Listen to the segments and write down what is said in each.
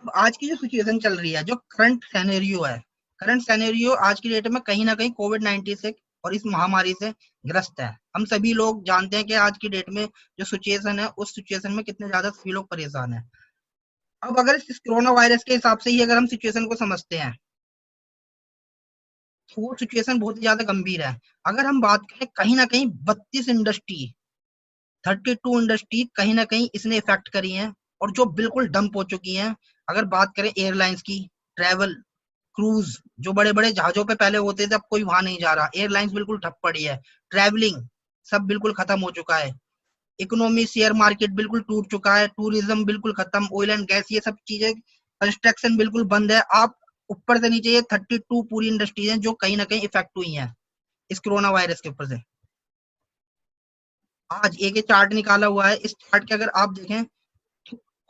आज की जो सिचुएशन चल रही है, जो करंट सैनेरियो आज की डेट में कहीं ना कहीं कोविड-19 से और इस महामारी से ग्रस्त है। हम सभी लोग जानते हैं कि आज की डेट में जो सिचुएशन है, उस सिचुएशन में कितने ज्यादा सभी लोग परेशान हैं। अब अगर इस कोरोना वायरस के हिसाब से ही अगर हम सिचुएशन को समझते हैं, तो वो सिचुएशन बहुत ही ज्यादा गंभीर है। अगर हम बात करें, कहीं ना कहीं 32 इंडस्ट्री कहीं ना कहीं इसने इफेक्ट करी हैं, और जो बिल्कुल डंप हो चुकी हैं। अगर बात करें एयरलाइंस की, ट्रेवल, क्रूज, जो बड़े बड़े जहाजों पे पहले होते थे, अब कोई वहां नहीं जा रहा, एयरलाइंस बिल्कुल ठप पड़ी है। ट्रैवलिंग सब बिल्कुल खत्म हो चुका है। इकोनॉमी, शेयर मार्केट बिल्कुल टूट चुका है। टूरिज्म बिल्कुल खत्म। ऑयल एंड गैस, ये सब चीजें, कंस्ट्रक्शन बिल्कुल बंद है। आप ऊपर से नीचे ये 32 पूरी इंडस्ट्रीज हैं जो कहीं ना कहीं इफेक्ट हुई हैं इस कोरोना वायरस के ऊपर से। आज एक ये चार्ट निकाला हुआ है। इस चार्ट के अगर आप देखें,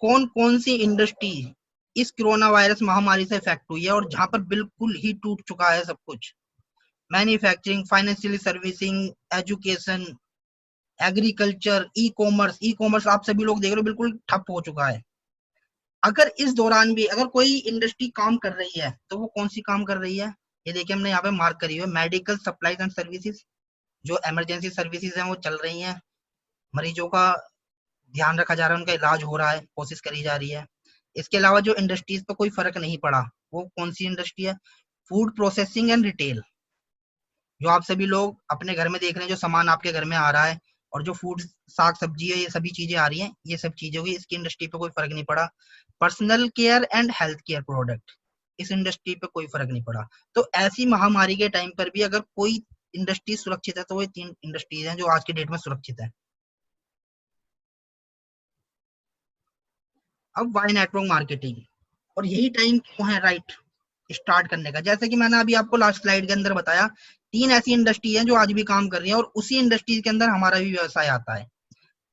कौन कौन सी इंडस्ट्री इस कोरोना वायरस महामारी से इफेक्ट हुई है और जहां पर बिल्कुल ही टूट चुका है सब कुछ। Manufacturing, financial servicing, education, agriculture, e commerce आप सभी लोग देख रहे हो बिल्कुल ठप हो चुका है। अगर इस दौरान भी अगर कोई इंडस्ट्री काम कर रही है, तो वो कौन सी काम कर रही है? ये देखिए, हमने यहाँ पे मार्क करी हुई है, मेडिकल सप्लाईज एंड सर्विसेज। जो इमरजेंसी सर्विसेज हैं वो चल रही हैं। मरीजों का ध्यान रखा जा रहा है, उनका इलाज हो रहा है, कोशिश करी जा रही है। इसके अलावा जो इंडस्ट्रीज पे कोई फर्क नहीं पड़ा, वो कौन सी इंडस्ट्री है? Food processing and retail. जो आप सभी लोग अपने घर में देख रहे हैं, जो सामान आपके घर में आ रहा है, और जो फूड, साग सब्जी है, ये सभी चीजें आ रही हैं, ये सब चीजें हुई, इसकी इंडस्ट्री पे कोई फर्क नहीं पड़ा। Personal care and health care product, इस इंडस्ट्री पे कोई फर्क नहीं पड़ा। तो ऐसी महामारी के टाइम पर भी अगर कोई इंडस्ट्री सुरक्षित है, तो वो 3 इंडस्ट्रीज हैं जो आज की डेट में सुरक्षित है। अब वाई नेटवर्क मार्केटिंग, और यही टाइम क्यों है राइट स्टार्ट करने का? जैसे कि मैंने अभी आपको लास्ट स्लाइड के अंदर बताया, 3 ऐसी इंडस्ट्री हैं जो आज भी काम कर रही हैं, और उसी इंडस्ट्री के अंदर हमारा भी व्यवसाय आता है।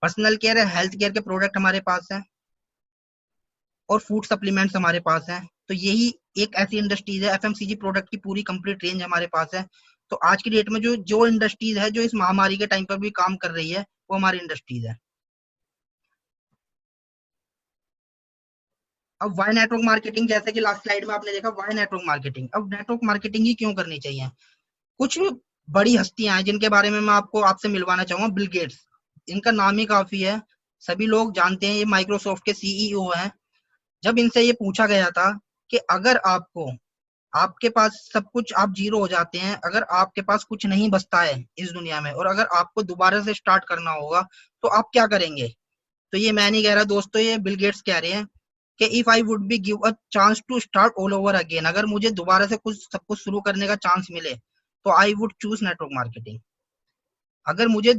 पर्सनल केयर है, हेल्थ केयर के प्रोडक्ट हमारे पास हैं, और फूड सप्लीमेंट्स हमारे पास हैं। तो यही एक ऐसी इंडस्ट्रीज है, एफएमसीजी प्रोडक्ट की पूरी कंप्लीट रेंज हमारे पास है। तो आज की डेट में जो जो इंडस्ट्रीज है जो इस महामारी के टाइम पर भी काम कर रही है, वो हमारी इंडस्ट्रीज है। अब वाई नेटवर्क मार्केटिंग, जैसे कि लास्ट स्लाइड में आपने देखा, वाई नेटवर्क मार्केटिंग। अब नेटवर्क मार्केटिंग ही क्यों करनी चाहिए? कुछ बड़ी हस्तियां हैं जिनके बारे में मैं आपको आपसे मिलवाना चाहूंगा। बिल गेट्स, इनका नाम ही काफी है, सभी लोग जानते हैं, ये माइक्रोसॉफ्ट के सीईओ हैं। जब इनसे ये पूछा गया था कि अगर आपको, आपके पास सब कुछ, आप जीरो हो जाते हैं, अगर आपके पास कुछ नहीं बचता है इस दुनिया में, और अगर आपको दोबारा से स्टार्ट करना होगा, तो आप क्या करेंगे? तो ये मैं नहीं कह रहा दोस्तों, ये बिल गेट्स कह रहे हैं कि if I would be give a chance to start all over again, अगर मुझे दोबारा से कुछ सब कुछ शुरू करने का चांस मिले, तो I would choose network marketing. अगर मुझे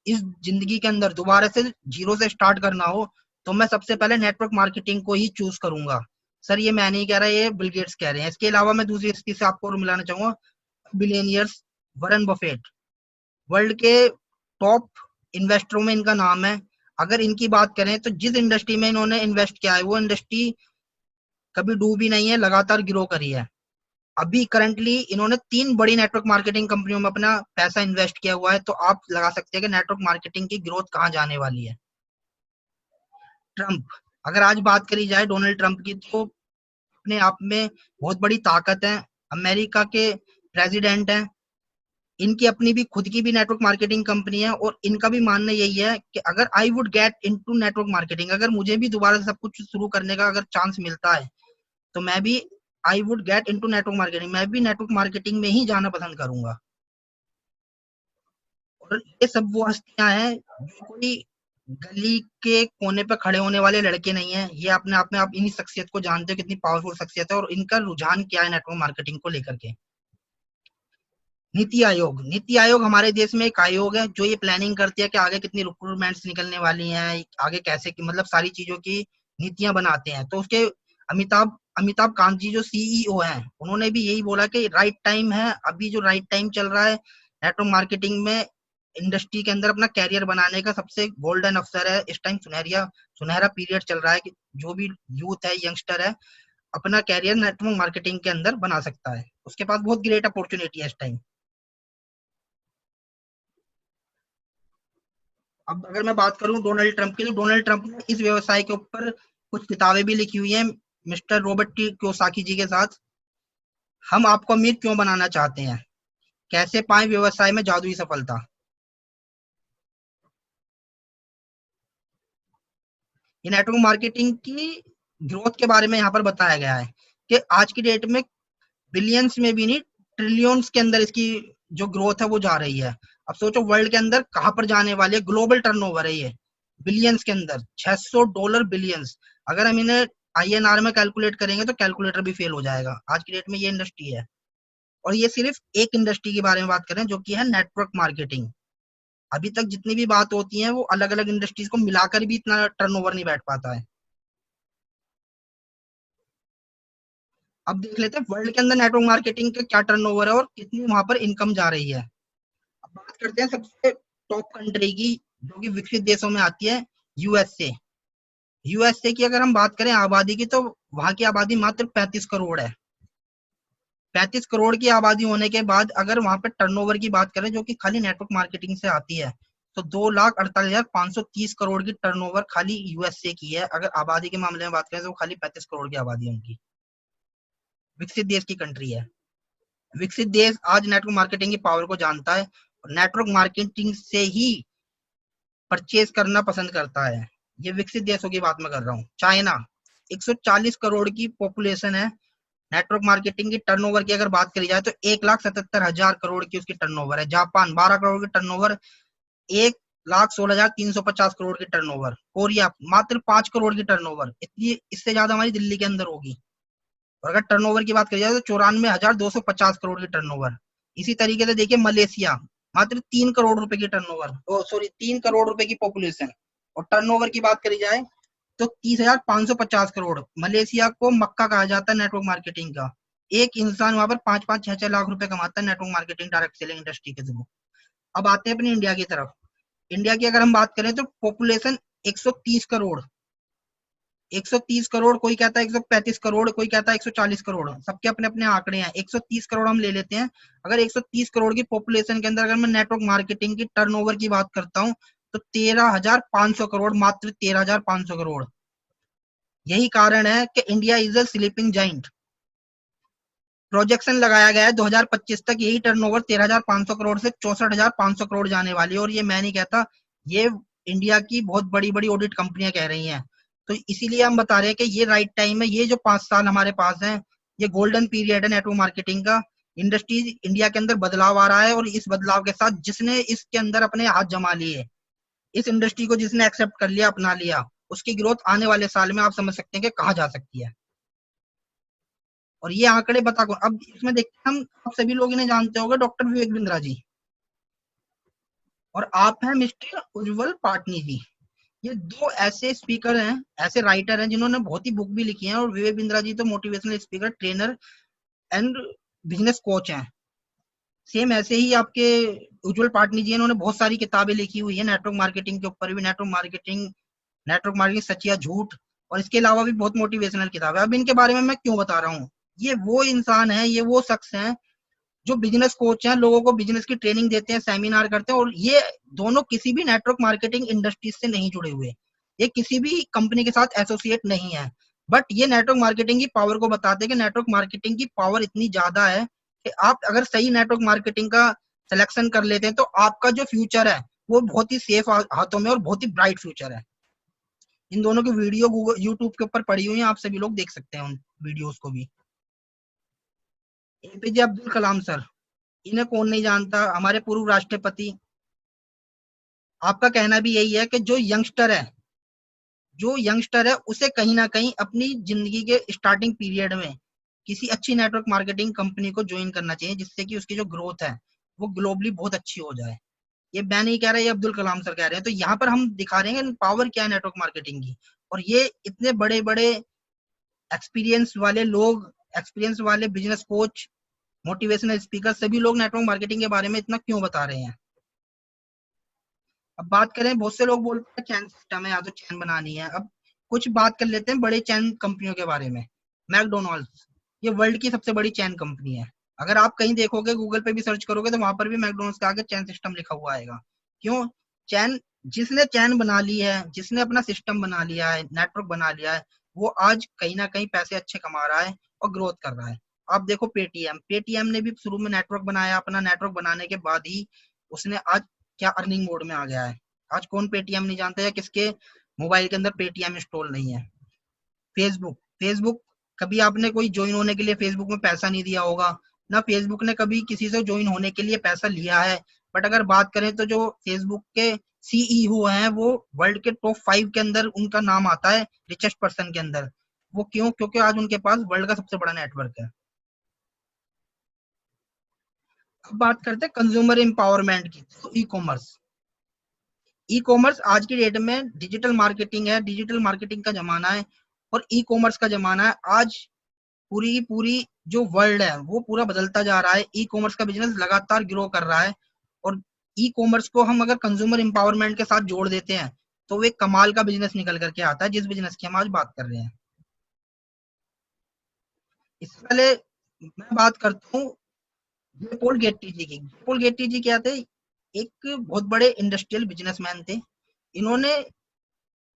इस जिंदगी के अंदर दोबारा से जीरो से स्टार्ट करना हो, तो मैं सबसे पहले नेटवर्क मार्केटिंग को ही चूज करूंगा। सर ये मैं नहीं कह रहा, ये बिल गेट्स कह रहे हैं। इसके अलावा मैं दूसरी स्थिति से आपको और मिलाना चाहूंगा, बिलियनियर्स, वरन बफेट, वर्ल्ड के टॉप इन्वेस्टरों में इनका नाम है। अगर इनकी बात करें, तो जिस इंडस्ट्री में इन्होंने इन्वेस्ट किया है, वो इंडस्ट्री कभी डूबी नहीं है, लगातार ग्रो करी है। अभी करंटली इन्होंने 3 बड़ी नेटवर्क मार्केटिंग कंपनियों में अपना पैसा इन्वेस्ट किया हुआ है। तो आप लगा सकते हैं कि नेटवर्क मार्केटिंग की ग्रोथ कहाँ जाने वाली है। ट्रंप, अगर आज बात करी जाए डोनाल्ड ट्रंप की, तो अपने आप में बहुत बड़ी ताकत है, अमेरिका के प्रेसिडेंट हैं। इनकी अपनी भी खुद की भी नेटवर्क मार्केटिंग कंपनी है, और इनका भी मानना यही है कि अगर I would get into network marketing, अगर मुझे भी दोबारा से सब कुछ शुरू करने का अगर चांस मिलता है, तो मैं भी, I would get into network marketing, मैं भी नेटवर्क मार्केटिंग में ही जाना पसंद करूंगा। और ये सब वो हस्तियां हैं जो कोई गली के कोने पे खड़े होने वाले लड़के नहीं है। ये अपने आप में, आप इन्हीं शख्सियत को जानते हो कितनी पावरफुल शख्सियत है, और इनका रुझान क्या है नेटवर्क मार्केटिंग को लेकर के। नीति आयोग, नीति आयोग हमारे देश में एक आयोग है जो ये प्लानिंग करती है कि आगे कितनी रिक्रूटमेंट्स निकलने वाली हैं, आगे कैसे की, मतलब सारी चीजों की नीतियां बनाते हैं। तो उसके अमिताभ अमिताभ कांत जी जो सीईओ हैं, उन्होंने भी यही बोला कि राइट टाइम है, अभी जो राइट टाइम चल रहा है नेटवर्क मार्केटिंग में, इंडस्ट्री के अंदर अपना कैरियर बनाने का सबसे गोल्डन अवसर है। इस टाइम सुनहरिया सुनहरा पीरियड चल रहा है कि जो भी यूथ है, यंगस्टर है, अपना कैरियर नेटवर्क मार्केटिंग के अंदर बना सकता है। उसके पास बहुत ग्रेट अपॉर्चुनिटी है इस टाइम। अब अगर मैं बात करूं डोनाल्ड ट्रंप की, तो डोनाल्ड ट्रंप ने इस व्यवसाय के ऊपर कुछ किताबें भी लिखी हुई हैं। मिस्टर रॉबर्ट टी कियोसाकी जी के साथ, हम आपको अमीर क्यों बनाना चाहते हैं, कैसे पाएं व्यवसाय में जादुई सफलता। ये नेटवर्क मार्केटिंग की ग्रोथ के बारे में यहाँ पर बताया गया है कि आज की डेट में बिलियंस में भी नहीं, ट्रिलियंस के अंदर इसकी जो ग्रोथ है वो जा रही है। अब सोचो वर्ल्ड के अंदर कहां पर जाने वाली है, ग्लोबल टर्नओवर है ये, बिलियंस के अंदर $600 बिलियंस। अगर हम इन्हें INR में कैलकुलेट करेंगे तो कैलकुलेटर भी फेल हो जाएगा। आज की डेट में ये इंडस्ट्री है, और ये सिर्फ एक इंडस्ट्री के बारे में बात करें जो कि है नेटवर्क मार्केटिंग। अभी तक जितनी भी बात होती है वो अलग अलग इंडस्ट्रीज को मिलाकर भी इतना टर्नओवर नहीं बैठ पाता है। अब देख लेते हैं वर्ल्ड के अंदर नेटवर्क मार्केटिंग का क्या टर्नओवर है और कितनी वहां पर इनकम जा रही है। अब बात करते हैं सबसे टॉप कंट्री की, जो कि विकसित देशों में आती है, यूएसए। यूएसए की अगर हम बात करें आबादी की, तो वहां की आबादी मात्र 35 करोड़ है। 35 करोड़ की आबादी होने के बाद अगर वहां पर टर्नओवर की बात करें जो कि खाली नेटवर्क मार्केटिंग से आती है, तो 2,48,530 करोड़ की टर्नओवर खाली यूएसए की है। अगर आबादी के मामले में बात करें तो खाली 35 करोड़ की आबादी है उनकी। विकसित देश की कंट्री है। विकसित देश आज नेटवर्क मार्केटिंग की पावर को जानता है और नेटवर्क मार्केटिंग से ही परचेज करना पसंद करता है। ये विकसित देशों की बात मैं कर रहा हूँ। चाइना, 140 करोड़ की पॉपुलेशन है। नेटवर्क मार्केटिंग की टर्नओवर की अगर बात करी जाए तो 1,77,000 करोड़ की उसकी टर्नओवर है। जापान, 12 करोड़ की टर्नओवर, 1,16,350 करोड़ की टर्नओवर। कोरिया, मात्र 5 करोड़ की टर्नओवर। इतनी, इससे ज्यादा हमारी दिल्ली के अंदर होगी। और अगर टर्नओवर की बात करी जाए तो 94,250 करोड़ की टर्नओवर। इसी तरीके से देखिए मलेशिया, मात्र 3 करोड़ रुपए की टर्नओवर, ओ सॉरी 3 करोड़ रुपए की पॉपुलेशन, और टर्नओवर की बात करी जाए तो 30,550 करोड़। मलेशिया को मक्का कहा जाता है नेटवर्क मार्केटिंग का। एक इंसान वहां पर 5-5, 6-6 लाख रुपए कमाता है network marketing direct selling industry के थ्रू। अब आते हैं अपनी इंडिया की तरफ। इंडिया की अगर हम बात करें तो पॉपुलेशन 130 करोड़। 130 करोड़, कोई कहता है 135 करोड़, कोई कहता है 140 करोड़, सबके अपने अपने आंकड़े हैं। 130 करोड़ हम ले लेते हैं। अगर 130 करोड़ की पॉपुलेशन के अंदर अगर मैं नेटवर्क मार्केटिंग की टर्नओवर की बात करता हूं तो 13,500 करोड़, मात्र 13,500 करोड़। यही कारण है कि India is a sleeping giant. Projection लगाया गया है 2025 तक यही टर्नओवर 13,500 करोड़ से 64,500 करोड़ जाने वाली है। और ये मैं नहीं कहता, ये इंडिया की बहुत बड़ी बड़ी ऑडिट कंपनियां कह रही हैं। तो इसीलिए हम बता रहे हैं कि ये राइट टाइम है। ये जो 5 साल हमारे पास है, ये गोल्डन पीरियड है नेटवर्क मार्केटिंग का। इंडस्ट्रीज इंडिया के अंदर बदलाव आ रहा है, और इस बदलाव के साथ जिसने इसके अंदर अपने हाथ जमा लिए, इस इंडस्ट्री को जिसने एक्सेप्ट कर लिया, अपना लिया, उसकी ग्रोथ आने वाले साल में आप समझ सकते हैं कि कहाँ जा सकती है। और ये आंकड़े बता कौन, अब इसमें देखते हैं हम, आप सभी लोग इन्हें जानते होंगे, डॉक्टर विवेक बिंद्रा जी, और आप हैं मिस्टर उज्जवल पाटनी जी। ये दो ऐसे स्पीकर हैं, ऐसे राइटर हैं जिन्होंने बहुत ही बुक भी लिखी है। और विवेक बिंद्रा जी तो motivational speaker, trainer and business coach हैं। सेम ऐसे ही आपके उज्जवल पाटनी जी, इन्होंने बहुत सारी किताबें लिखी हुई है नेटवर्क मार्केटिंग के ऊपर भी, नेटवर्क मार्केटिंग सच या झूठ, और इसके अलावा भी बहुत मोटिवेशनल किताब है। अब इनके बारे में मैं क्यों बता रहा हूँ, ये वो इंसान है, ये वो शख्स हैं जो बिजनेस कोच हैं, लोगों को बिजनेस की ट्रेनिंग देते हैं, सेमिनार करते हैं। और ये दोनों किसी भी नेटवर्क मार्केटिंग इंडस्ट्री से नहीं जुड़े हुए, ये किसी भी कंपनी के साथ एसोसिएट नहीं है। बट ये नेटवर्क मार्केटिंग की पावर को बताते हैं कि नेटवर्क मार्केटिंग की पावर इतनी ज्यादा है कि आप अगर सही नेटवर्क मार्केटिंग का सिलेक्शन कर लेते हैं तो आपका जो फ्यूचर है वो बहुत ही सेफ हाथों में और बहुत ही ब्राइट फ्यूचर है। इन दोनों की वीडियो गूगल यूट्यूब के ऊपर पड़ी हुई है, आप सभी लोग देख सकते हैं उन वीडियोस को भी। एपीजे अब्दुल कलाम सर, इन्हें कौन नहीं जानता, हमारे पूर्व राष्ट्रपति। आपका कहना भी यही है कि जो यंगस्टर है उसे कहीं ना कहीं अपनी जिंदगी के स्टार्टिंग पीरियड में किसी अच्छी नेटवर्क मार्केटिंग कंपनी को ज्वाइन करना चाहिए, जिससे कि उसकी जो ग्रोथ है वो ग्लोबली बहुत अच्छी हो जाए। ये मैं नहीं कह रहा, ये अब्दुल कलाम सर कह रहे हैं। तो यहाँ पर हम दिखा रहे हैं पावर क्या है नेटवर्क मार्केटिंग की। और ये इतने बड़े बड़े एक्सपीरियंस वाले लोग, एक्सपीरियंस वाले बिजनेस कोच, मोटिवेशनल स्पीकर, सभी लोग नेटवर्क मार्केटिंग के बारे में इतना क्यों बता रहे हैं। अब बात करें, बहुत से लोग बोलते हैं चैन सिस्टम है, या तो चैन बनानी है। अब कुछ बात कर लेते हैं बड़े चैन कंपनियों के बारे में। मैकडोनल्ड्स, ये वर्ल्ड की सबसे बड़ी चैन कंपनी है। अगर आप कहीं देखोगे, गूगल पे भी सर्च करोगे, तो वहां पर भी मैकडोनल्ड्स के आगे चैन सिस्टम लिखा हुआ आएगा। क्यों? चैन, जिसने चैन बना ली है, जिसने अपना सिस्टम बना लिया है, नेटवर्क बना लिया है, वो आज कहीं ना कहीं पैसे अच्छे कमा रहा है और ग्रोथ कर रहा है। आप देखो पेटीएम, पेटीएम ने भी शुरू में नेटवर्क बनाया, अपना नेटवर्क बनाने के बाद ही उसने आज क्या अर्निंग मोड में आ गया है। आज कौन पेटीएम नहीं जानता है, किसके मोबाइल के अंदर पेटीएम इंस्टॉल नहीं है। फेसबुक, फेसबुक कभी आपने कोई ज्वाइन होने के लिए फेसबुक में पैसा नहीं दिया होगा, ना फेसबुक ने कभी किसी से ज्वाइन होने के लिए पैसा लिया है। बट अगर बात करें तो जो फेसबुक के सीईओ हैं वो वर्ल्ड के टॉप 5 के अंदर उनका नाम आता है, रिचेस्ट पर्सन के अंदर। वो क्यों? क्योंकि आज उनके पास वर्ल्ड का सबसे बड़ा नेटवर्क है। अब बात करते हैं कंज्यूमर एम्पावरमेंट की, तो ई कॉमर्स। ई कॉमर्स आज की डेट में डिजिटल मार्केटिंग है, डिजिटल मार्केटिंग का जमाना है और ई कॉमर्स का जमाना है। आज पूरी की पूरी जो वर्ल्ड है वो पूरा बदलता जा रहा है। ई कॉमर्स का बिजनेस लगातार ग्रो कर रहा है और ई कॉमर्स को हम अगर कंज्यूमर एम्पावरमेंट के साथ जोड़ देते हैं तो वो एक कमाल का बिजनेस निकल करके आता है, जिस बिजनेस की हम आज बात कर रहे हैं। इससे पहले मैं बात करता हूँ जे पॉल गेट्टी जी की। जे पॉल गेट्टी जी क्या थे? एक बहुत बड़े इंडस्ट्रियल बिजनेसमैन थे। इन्होंने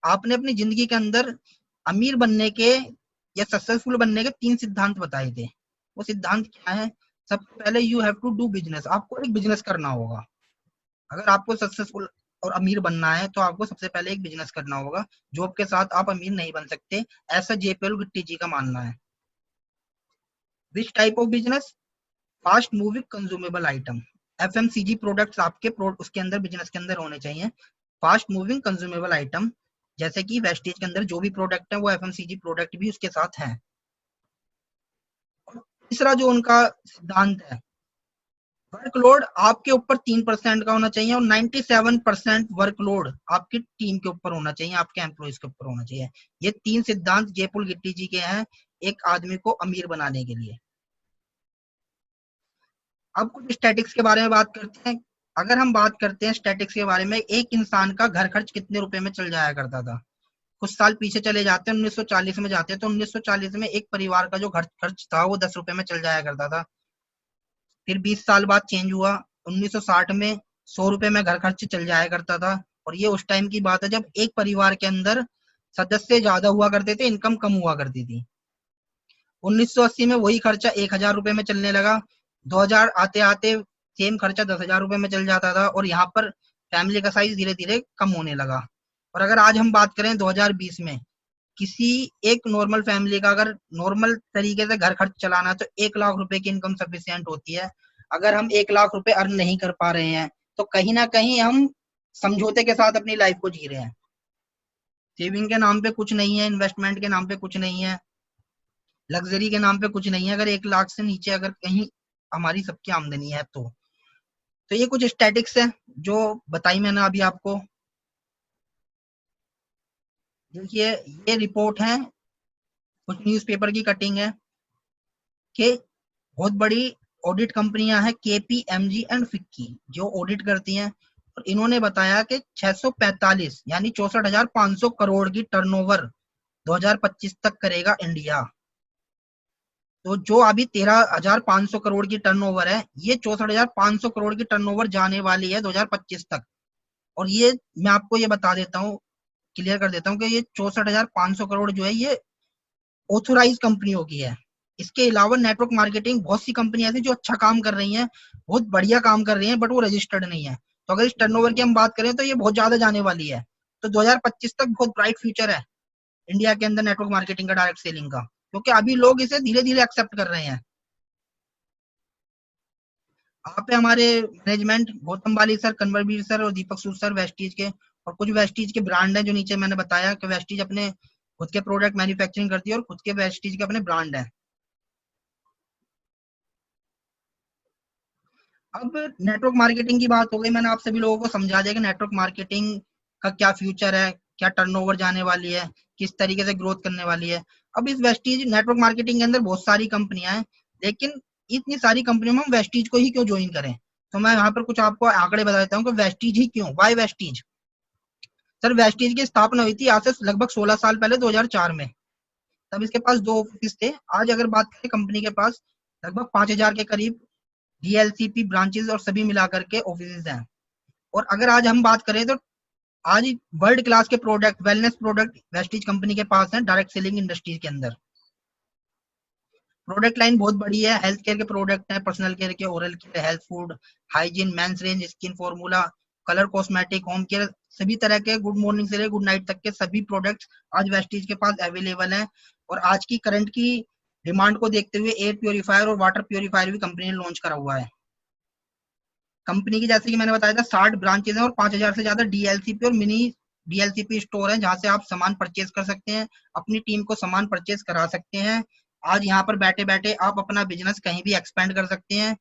आपने अपनी जिंदगी के अंदर अमीर बनने के या सक्सेसफुल बनने के 3 सिद्धांत बताए थे। वो सिद्धांत क्या है? सबसे पहले you have to do business, आपको एक बिजनेस करना होगा। अगर आपको सक्सेसफुल और अमीर बनना है तो आपको सबसे पहले एक बिजनेस करना होगा। जॉब के साथ आप अमीर नहीं बन सकते, ऐसा जेपीएल गिट्टी जी का मानना है। Which type of business? Fast moving consumable item, FMCG products आपके उसके अंदर बिजनेस के अंदर होने चाहिए। फास्ट मूविंग कंज्यूमेबल आइटम, जैसे कि वेस्टेज के अंदर जो भी प्रोडक्ट है वो एफएमसीजी प्रोडक्ट भी उसके साथ है। तीसरा जो उनका सिद्धांत है, वर्कलोड आपके ऊपर 3% का होना चाहिए और 97% वर्कलोड आपकी टीम के ऊपर होना चाहिए, आपके एम्प्लॉइज के ऊपर होना चाहिए। ये 3 सिद्धांत जयपुर गिट्टी जी के हैं एक आदमी को अमीर बनाने के लिए। अब कुछ स्टैटिक्स के बारे में बात करते हैं। अगर हम बात करते हैं स्टैटिक्स के बारे में, एक इंसान का घर खर्च कितने रुपए में चल जाया करता था? कुछ साल पीछे चले जाते हैं, 1940 में जाते हैं, तो 1940 में एक परिवार का जो घर खर्च था वो 10 रुपए में चल जाया करता था। फिर 20 साल बाद चेंज हुआ, 1960 में 100 रुपए में घर खर्च चल जाया करता था। और ये उस टाइम की बात है जब एक परिवार के अंदर सदस्य ज्यादा हुआ करते थे, इनकम कम हुआ करती थी। 1980 में वही खर्चा 1000 रुपए में चलने लगा। 2000 आते आते सेम खर्चा 10,000 रुपए में चल जाता था और यहाँ पर फैमिली का साइज धीरे धीरे कम होने लगा। और अगर आज हम बात करें 2020 में, किसी एक नॉर्मल फैमिली का अगर नॉर्मल तरीके से घर खर्च चलाना है तो 1 लाख रुपए की इनकम सफिशियंट होती है। अगर हम 1 लाख रुपए अर्न नहीं कर पा रहे हैं तो कहीं ना कहीं हम समझौते के साथ अपनी लाइफ को जी रहे हैं। सेविंग के नाम पे कुछ नहीं है, इन्वेस्टमेंट के नाम पे कुछ नहीं है, लग्जरी के नाम पे कुछ नहीं है। अगर 1 लाख से नीचे अगर कहीं हमारी सबकी आमदनी है तो ये कुछ स्टैटिक्स है जो बताई मैंने अभी आपको। देखिए ये रिपोर्ट है, कुछ न्यूज़पेपर की कटिंग है कि बहुत बड़ी ऑडिट कंपनियां हैं केपीएमजी एंड फिक्की जो ऑडिट करती हैं। और इन्होंने बताया कि 645 यानी 64,500 करोड़ की टर्नओवर 2025 तक करेगा इंडिया। तो जो अभी 13,500 करोड़ की टर्नओवर है, ये 64,500 करोड़ की टर्नओवर जाने वाली है 2025 तक। और ये मैं आपको ये बता देता हूँ, क्लियर कर देता हूँ कि ये 64,500 करोड़ जो है ये ऑथोराइज कंपनियों की है। इसके अलावा नेटवर्क मार्केटिंग बहुत सी कंपनी ऐसी जो अच्छा काम कर रही हैं, बहुत बढ़िया काम कर रही हैं, बट वो रजिस्टर्ड नहीं है। तो अगर इस टर्नओवर की हम बात करें तो ये बहुत ज्यादा जाने वाली है। तो 2025 तक बहुत ब्राइट फ्यूचर है इंडिया के अंदर नेटवर्क मार्केटिंग का, डायरेक्ट सेलिंग का, क्योंकि अभी लोग इसे धीरे धीरे एक्सेप्ट कर रहे हैं। यहाँ पे हमारे मैनेजमेंट गौतम बाली सर, कन्वरवीर सर और दीपक सूद सर वेस्टीज के, और कुछ वेस्टीज के ब्रांड हैं जो नीचे मैंने बताया कि वेस्टीज अपने खुद के प्रोडक्ट मैन्युफैक्चरिंग करती है और खुद के वेस्टीज के अपने ब्रांड हैं। अब नेटवर्क मार्केटिंग की बात हो गई, मैंने आप सभी लोगों को समझा दिया कि नेटवर्क मार्केटिंग का क्या फ्यूचर है, क्या टर्नओवर जाने वाली है, किस तरीके से ग्रोथ करने वाली है। अब इस वेस्टीज नेटवर्क मार्केटिंग के अंदर बहुत सारी कंपनियां हैं, लेकिन इतनी सारी कंपनियों में हम वेस्टीज को ही क्यों ज्वाइन करें? तो मैं यहाँ पर कुछ आपको आंकड़े बता देता हूँ कि वेस्टीज ही क्यों, वाई वेस्टीज। सर वेस्टीज की स्थापना हुई थी आज से लगभग 16 साल पहले 2004 में। तब इसके पास 2 ऑफिस थे। आज अगर बात करें कंपनी के पास लगभग 5,000 के करीब डीएलसीपी ब्रांचेस और सभी मिलाकर के ऑफिस हैं। और अगर आज हम बात करें तो आज वर्ल्ड क्लास के product, wellness product Vestige company के पास है डायरेक्ट सेलिंग इंडस्ट्रीज के अंदर। प्रोडक्ट लाइन बहुत बड़ी है, हेल्थ केयर के प्रोडक्ट है, पर्सनल केयर के, oral care, health food, hygiene, men's range, skin formula, colour cosmetic, home care, सभी तरह के गुड मॉर्निंग से लेकर गुड नाइट तक के सभी प्रोडक्ट्स आज वेस्टीज के पास अवेलेबल हैं। और आज की करंट की डिमांड को देखते हुए एयर प्योरीफायर और वाटर प्योरीफायर भी कंपनी ने लॉन्च करा हुआ है। कंपनी की जैसे कि मैंने बताया था 60 ब्रांचेज हैं और 5000 से ज्यादा डीएलसीपी और मिनी डीएलसीपी स्टोर है, जहां से आप सामान परचेज कर सकते हैं, अपनी टीम को सामान परचेज करा सकते हैं। आज यहाँ पर बैठे बैठे आप अपना बिजनेस कहीं भी एक्सपेंड कर सकते हैं।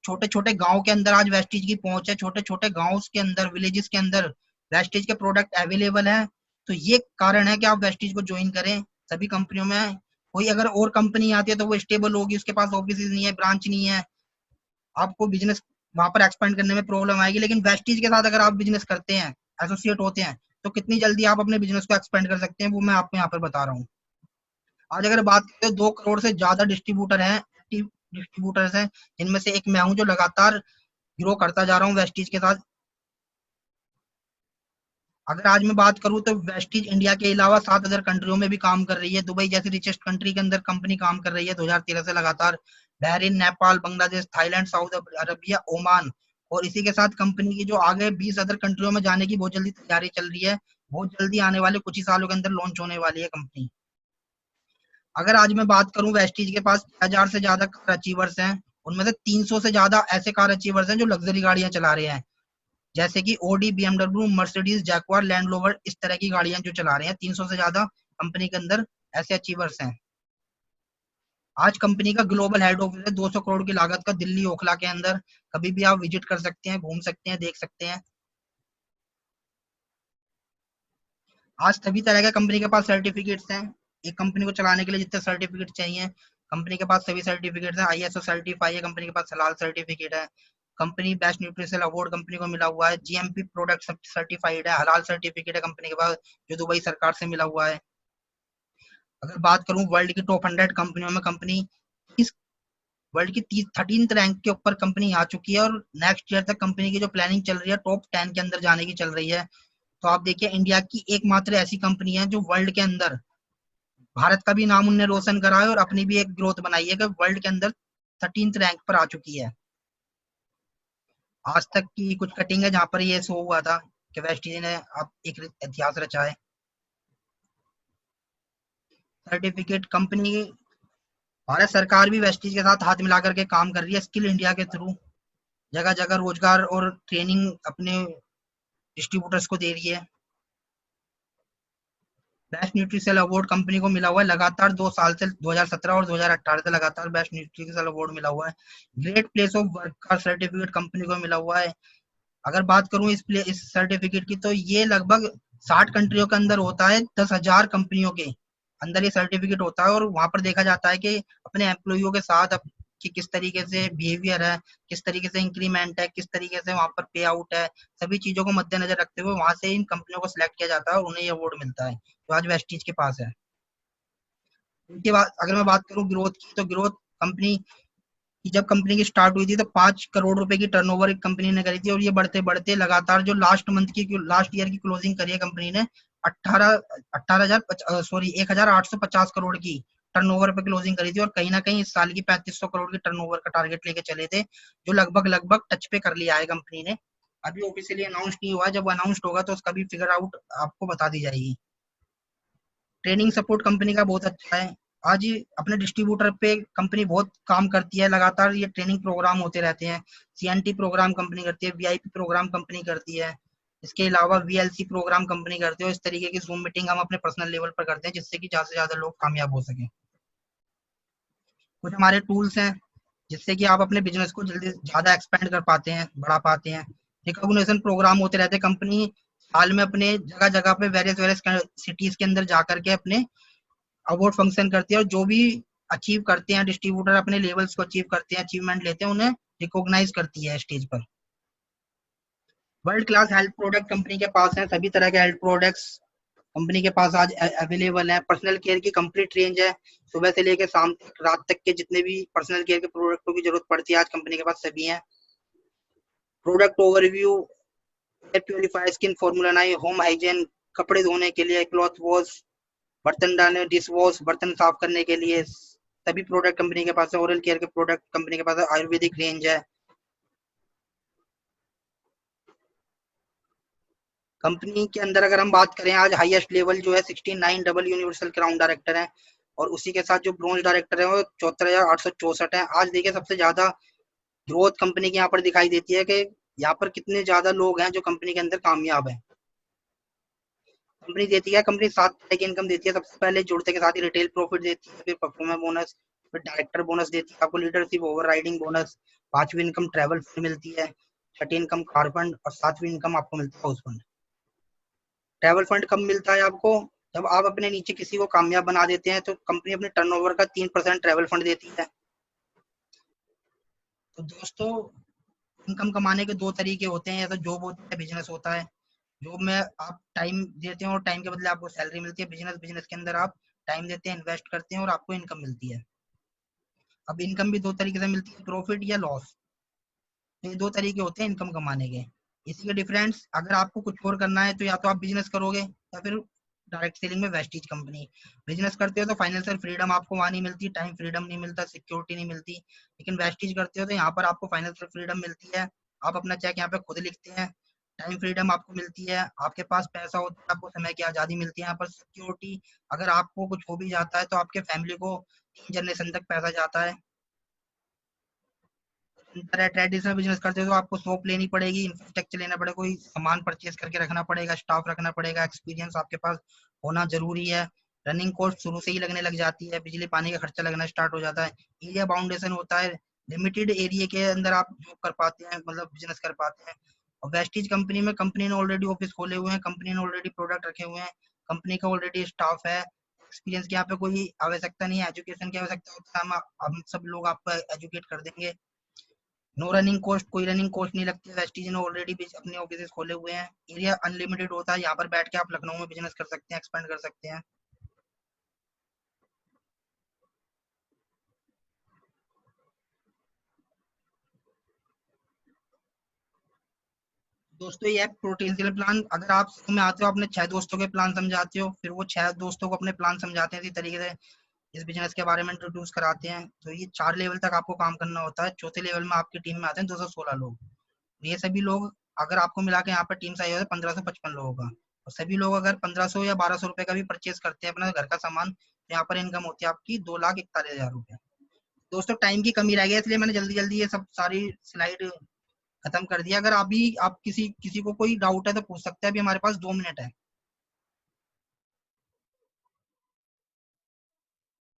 छोटे छोटे गांव के अंदर आज वेस्टीज की पहुंच है, छोटे छोटे गांव के अंदर, विलेजेस के अंदर वेस्टीज के प्रोडक्ट अवेलेबल है। तो ये कारण है कि आप वेस्टीज को ज्वाइन करें। सभी कंपनियों में कोई अगर और कंपनी आती है तो वो स्टेबल होगी, उसके पास ऑफिस नहीं है, ब्रांच नहीं है, आपको बिजनेस वहां पर एक्सपेंड करने में प्रॉब्लम आएगी। लेकिन वेस्टीज के साथ अगर आप बिजनेस करते हैं, एसोसिएट होते हैं, तो कितनी जल्दी आप अपने बिजनेस को एक्सपेंड कर सकते हैं, वो मैं आपको यहाँ पर बता रहा हूँ। आज अगर बात करें 2 करोड़ से ज्यादा डिस्ट्रीब्यूटर हैं, डिस्ट्रीब्यूटर्स हैं, जिनमें से एक मैं हूं जो लगातार ग्रो करता जा रहा हूँ वेस्टीज के साथ। अगर आज मैं बात करूं तो वेस्टीज इंडिया के अलावा 7 अदर कंट्रियों में भी काम कर रही है। दुबई जैसी रिचेस्ट कंट्री के अंदर कंपनी काम कर रही है 2013 से लगातार। Bahrain, Nepal, Bangladesh, Thailand, Saudi Arabia, Oman, और इसी के साथ कंपनी की जो आगे 20 अदर कंट्रियों में जाने की बहुत जल्दी तैयारी चल रही है। बहुत जल्दी आने वाले कुछ ही सालों के अंदर लॉन्च होने वाली है कंपनी। अगर आज मैं बात करूं वेस्टीज के पास 1000 से ज्यादा कार अचीवर्स हैं, उनमें से 300 से ज्यादा ऐसे कार अचीवर्स हैं जो लग्जरी गाड़ियां चला रहे हैं, जैसे कि Audi, BMW, Mercedes, Jaguar, Land Rover, इस तरह की गाड़ियां जो चला रहे हैं। 300 से ज्यादा कंपनी के अंदर ऐसे अचीवर्स हैं। आज कंपनी का ग्लोबल हेड ऑफिस है 200 करोड़ की लागत का, दिल्ली ओखला के अंदर। कभी भी आप विजिट कर सकते हैं, घूम सकते हैं, देख सकते हैं। आज सभी तरह के कंपनी के पास सर्टिफिकेट्स हैं। एक कंपनी को चलाने के लिए जितने सर्टिफिकेट चाहिए, कंपनी के पास सभी सर्टिफिकेट्स हैं। आईएसओ सर्टिफाई है, कंपनी के पास हलाल सर्टिफिकेट है, company best nutrition award company को मिला हुआ है, जीएमपी प्रोडक्ट सर्टिफाइड है, हलाल सर्टिफिकेट है कंपनी के पास जो दुबई सरकार से मिला हुआ है। अगर बात करूं वर्ल्ड की टॉप 100 कंपनियों में, कंपनी इस वर्ल्ड की 13th रैंक के ऊपर कंपनी आ चुकी है, और नेक्स्ट ईयर तक कंपनी की जो प्लानिंग चल रही है टॉप 10 के अंदर जाने की चल रही है। तो आप देखिए इंडिया की एकमात्र ऐसी कंपनी है जो वर्ल्ड के अंदर भारत का भी नाम उनने रोशन करा है और अपनी भी एक ग्रोथ बनाई है कि वर्ल्ड के अंदर 13th रैंक पर आ चुकी है। आज तक की कुछ कटिंग है जहां पर ये शो हुआ था कि वेस्टीज ने अब एक इतिहास रचा है। सर्टिफिकेट कंपनी, भारत सरकार भी वेस्टीज के साथ हाथ मिला करके काम कर रही है स्किल इंडिया के थ्रू। जगह जगह रोजगार और ट्रेनिंग अपने डिस्ट्रीब्यूटर्स को दे रही है। बेस्ट न्यूट्रिशन अवार्ड कंपनी को मिला हुआ है लगातार 2 साल से, 2017 और 2018 से लगातार बेस्ट न्यूट्रिशन अवार्ड मिला हुआ है। ग्रेट प्लेस ऑफ वर्क का सर्टिफिकेट कंपनी को मिला हुआ है। अगर बात करूं इस सर्टिफिकेट की, तो ये लगभग 60 कंट्रियों के अंदर होता है, 10,000 कंपनियों के अंदर ये सर्टिफिकेट होता है, और वहां पर देखा जाता है कि अपने एम्प्लॉइयों के साथ कि किस तरीके से बिहेवियर है, किस तरीके से इंक्रीमेंट है, किस तरीके से वहां पर पे आउट है, सभी चीजों को मद्देनजर रखते हुए वहां से इन कंपनियों को सिलेक्ट किया जाता है और उन्हें ये अवार्ड मिलता है जो आज वेस्टीज के पास है। इनके बाद अगर मैं बात करूं ग्रोथ की, तो ग्रोथ कंपनी की जब कंपनी की स्टार्ट हुई थी तो 5 करोड़ रुपए की टर्नओवर एक कंपनी ने करी थी, और ये बढ़ते बढ़ते लगातार जो लास्ट ईयर की क्लोजिंग करी है कंपनी ने 1,850 करोड़ की टर्नओवर पे क्लोजिंग करी थी, और कहीं ना कहीं इस साल की 3500 करोड़ की टर्नओवर का टारगेट लेके चले थे, जो लगभग लगभग टच पे कर लिया है कंपनी ने। अभी ऑफिशियली अनाउंस नहीं हुआ है, जब अनाउंस्ड होगा तो उसका भी फिगर आउट आपको बता दी जाएगी। ट्रेनिंग सपोर्ट कंपनी का बहुत अच्छा है। आज अपने डिस्ट्रीब्यूटर पे कंपनी बहुत काम करती है, लगातार ये ट्रेनिंग प्रोग्राम होते रहते हैं। सीएनटी प्रोग्राम कंपनी करती है, वीआईपी प्रोग्राम कंपनी करती है, इसके अलावा वीएलसी प्रोग्राम कंपनी करती है। इस तरीके की जूम मीटिंग हम अपने पर्सनल लेवल पर करते हैं जिससे कि ज्यादा से ज्यादा लोग कामयाब हो सके। कुछ हमारे टूल्स हैं जिससे कि आप अपने बिजनेस को जल्दी ज्यादा एक्सपेंड कर पाते हैं, बढ़ा पाते हैं। रिकॉग्निशन प्रोग्राम होते रहते हैं, कंपनी हाल में अपने जगह जगह पे वेरियस वेरियस सिटीज के अंदर जाकर के अपने अवार्ड फंक्शन करती है, और जो भी अचीव करते हैं डिस्ट्रीब्यूटर, अपने लेवल्स को अचीव करते हैं, अचीवमेंट लेते हैं, उन्हें रिकॉग्नाइज करती है स्टेज पर। World class health product company के पास है, सभी तरह के हेल्थ प्रोडक्ट्स कंपनी के पास आज अवेलेबल है। पर्सनल केयर की कंप्लीट रेंज है, सुबह से लेकर शाम तक, रात तक के जितने भी पर्सनल केयर के प्रोडक्टों की जरूरत पड़ती है आज कंपनी के पास सभी हैं। Product overview, air purifier, skin formula 9, home hygiene, कपड़े धोने के लिए, क्लॉथ वॉश, बर्तन डालने, डिश वॉश, बर्तन साफ करने के लिए, सभी प्रोडक्ट कंपनी के पास है। ओरल केयर के प्रोडक्ट कंपनी के पास है। आयुर्वेदिक रेंज है कंपनी के अंदर। अगर हम बात करें, आज हाईएस्ट लेवल जो है 69 डबल यूनिवर्सल क्राउन डायरेक्टर है, और उसी के साथ जो ब्रॉन्ज डायरेक्टर है वो 74,864 है। आज देखिए सबसे ज्यादा ग्रोथ कंपनी की यहाँ पर दिखाई देती है कि यहाँ पर कितने ज्यादा लोग हैं जो कंपनी के अंदर कामयाब है। कंपनी देती है, कंपनी 7 तरह की इनकम देती है। सबसे पहले जुड़ते के साथ ही रिटेल प्रॉफिट देती है, फिर परफॉर्मेंस बोनस, फिर डायरेक्टर बोनस देती है आपको, लीडरशिप ओवर राइडिंग बोनस, पांचवी इनकम ट्रैवल फंड मिलती है, छठी इनकम कार फंड, और सातवीं इनकम आपको मिलता है हाउस फंड। ट्रैवल फंड कब मिलता है आपको? जब आप अपने नीचे किसी को कामयाब बना देते हैं तो कंपनी अपने टर्नओवर का 3% ट्रैवल फंड देती है। तो दोस्तों, इनकम कमाने के दो तरीके होते हैं, या तो जॉब होता है, बिजनेस होता है। जॉब में आप टाइम देते हैं और टाइम के बदले आपको सैलरी मिलती है। बिजनेस के अंदर आप टाइम देते हैं, इन्वेस्ट करते हैं और आपको इनकम मिलती है। अब इनकम भी दो तरीके से मिलती है, प्रॉफिट या लॉस। तो ये दो तरीके होते हैं इनकम कमाने के। इसी का डिफरेंस, अगर आपको कुछ और करना है तो या तो आप बिजनेस करोगे या फिर डायरेक्ट सेलिंग में वेस्टीज कंपनी। बिजनेस करते हो तो फाइनेंशियल फ्रीडम आपको वहां नहीं मिलती, टाइम फ्रीडम नहीं मिलता, सिक्योरिटी नहीं मिलती। लेकिन वेस्टीज करते हो तो यहाँ पर आपको फाइनेंशियल फ्रीडम मिलती है, आप अपना चेक यहाँ पे खुद लिखते हैं। टाइम फ्रीडम आपको मिलती है, आपके पास पैसा होता है, आपको समय की आजादी मिलती है। यहाँ पर सिक्योरिटी, अगर आपको कुछ हो भी जाता है तो आपके फैमिली को 3 जनरेशन तक पैसा जाता है। ट्रेडिशनल बिजनेस करते हो तो आपको शॉप लेनी पड़ेगी, इंफ्रास्ट्रक्चर लेना पड़ेगा, कोई सामान परचेज करके रखना पड़ेगा, स्टाफ रखना पड़ेगा, एक्सपीरियंस आपके पास होना जरूरी है। रनिंग कॉस्ट शुरू से ही लगने लग जाती है, बिजली पानी का खर्चा लगना स्टार्ट हो जाता है। एरिया बाउंडेशन होता है, लिमिटेड एरिया के अंदर आप जॉब कर पाते हैं, मतलब बिजनेस कर पाते हैं। और वेस्टीज कंपनी में कंपनी ने ऑलरेडी ऑफिस खोले हुए हैं, कंपनी ने ऑलरेडी प्रोडक्ट रखे हुए हैं, कंपनी का ऑलरेडी स्टाफ है। एक्सपीरियंस की यहाँ पे कोई आवश्यकता नहीं है, एजुकेशन की आवश्यकता होता है, हम सब लोग आपको एजुकेट कर देंगे। नो रनिंग कॉस्ट, कोई रनिंग कॉस्ट नहीं लगती है। वेस्टीज ने ऑलरेडी भी अपने ऑफिस खोले हुए हैं। एरिया अनलिमिटेड होता है, यहाँ पर बैठ के आप लखनऊ में बिजनेस कर सकते हैं, एक्सपेंड कर सकते हैं। दोस्तों, ये है पोटेंशियल प्लान। अगर आप शुरू में आते हो, अपने 6 दोस्तों के प्लान समझाते हो, फिर वो 6 दोस्तों को अपने प्लान समझाते हैं, इसी तरीके से इस बिजनेस के बारे में इंट्रोड्यूस कराते हैं। तो ये 4 लेवल तक आपको काम करना होता है। चौथे लेवल में आपकी टीम में आते हैं 216 लोग। ये सभी लोग, अगर आपको मिला के यहाँ पर टीम चाहिए होता है 1555 लोगों का, और सभी लोग अगर 1500 या 1200 रुपए का भी परचेज करते हैं अपना घर का सामान, तो यहाँ पर इनकम होती है आपकी 2,41,000 रुपए। दोस्तों, टाइम की कमी रह गई है, इसलिए मैंने जल्दी जल्दी ये सब सारी स्लाइड खत्म कर दिया। अगर अभी आप किसी किसी को कोई डाउट है तो पूछ सकते हैं, अभी हमारे पास 2 मिनट है।